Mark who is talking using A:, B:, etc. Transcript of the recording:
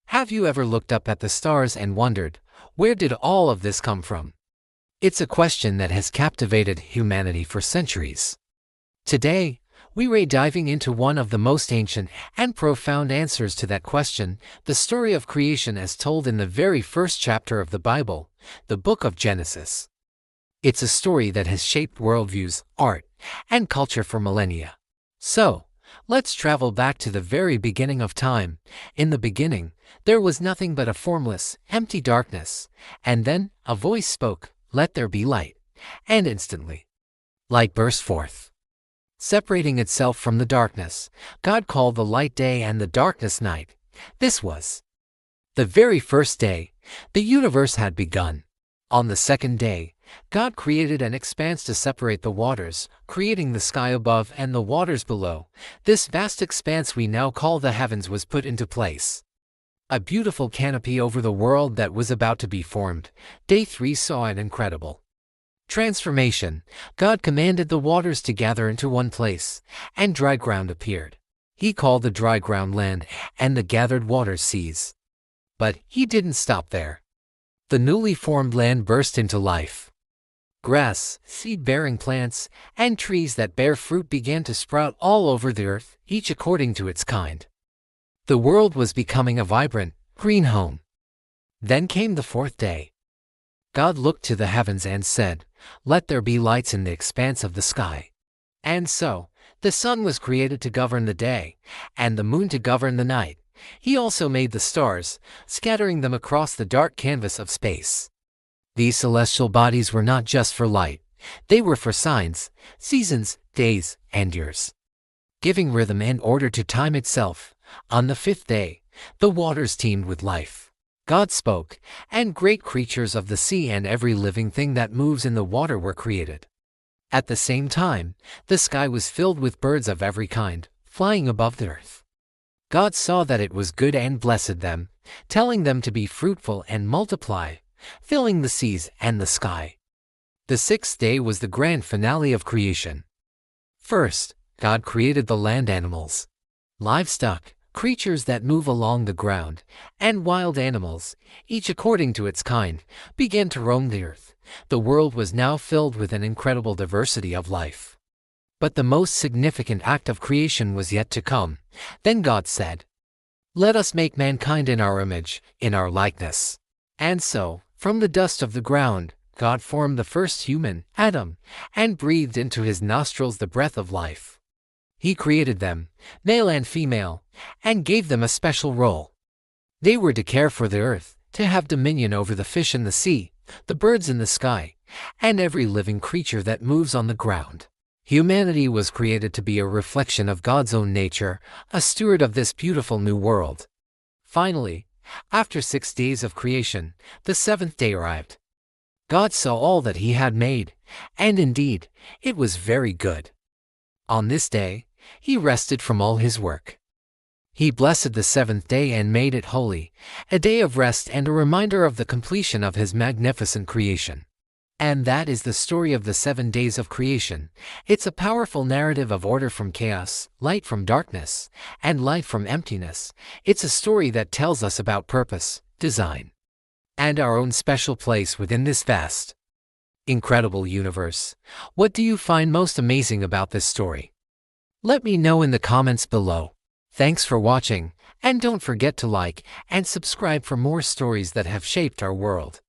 A: Have you ever looked up at the stars and wondered, where did all of this come from? It's a question that has captivated humanity for centuries. Today, we're diving into one of the most ancient and profound answers to that question, the story of creation as told in the very first chapter of the Bible, the book of Genesis. It's a story that has shaped worldviews, art, and culture for millennia. So, let's travel back to the very beginning of time. In the beginning, there was nothing but a formless, empty darkness, and then a voice spoke, "Let there be light." And instantly, light burst forth. Separating itself from the darkness, God called the light day and the darkness night. This was the very first day the universe had begun. On the second day, God created an expanse to separate the waters, creating the sky above and the waters below. This vast expanse we now call the heavens was put into place. A beautiful canopy over the world that was about to be formed. Day 3 saw an incredible transformation. God commanded the waters to gather into one place, and dry ground appeared. He called the dry ground land, and the gathered waters seas. But he didn't stop there. The newly formed land burst into life. Grass, seed-bearing plants, and trees that bear fruit began to sprout all over the earth, each according to its kind. The world was becoming a vibrant, green home. Then came the fourth day. God looked to the heavens and said, "Let there be lights in the expanse of the sky." And so, the sun was created to govern the day, and the moon to govern the night. He also made the stars, scattering them across the dark canvas of space. These celestial bodies were not just for light, they were for signs, seasons, days, and years, giving rhythm and order to time itself. On the fifth day, the waters teemed with life. God spoke, and great creatures of the sea and every living thing that moves in the water were created. At the same time, the sky was filled with birds of every kind, flying above the earth. God saw that it was good and blessed them, telling them to be fruitful and multiply, filling the seas and the sky. The sixth day was the grand finale of creation. First, God created the land animals, livestock, creatures that move along the ground, and wild animals, each according to its kind, began to roam the earth. The world was now filled with an incredible diversity of life. But the most significant act of creation was yet to come. Then God said, "Let us make mankind in our image, in our likeness." And so, from the dust of the ground, God formed the first human, Adam, and breathed into his nostrils the breath of life. He created them, male and female, and gave them a special role. They were to care for the earth, to have dominion over the fish in the sea, the birds in the sky, and every living creature that moves on the ground. Humanity was created to be a reflection of God's own nature, a steward of this beautiful new world. Finally, after 6 days of creation, the seventh day arrived. God saw all that he had made, and indeed, it was very good. On this day, he rested from all his work. He blessed the seventh day and made it holy, a day of rest and a reminder of the completion of his magnificent creation. And that is the story of the 7 days of creation. It's a powerful narrative of order from chaos, light from darkness, and light from emptiness. It's a story that tells us about purpose, design, and our own special place within this vast, incredible universe. What do you find most amazing about this story? Let me know in the comments below. Thanks for watching, and don't forget to like and subscribe for more stories that have shaped our world.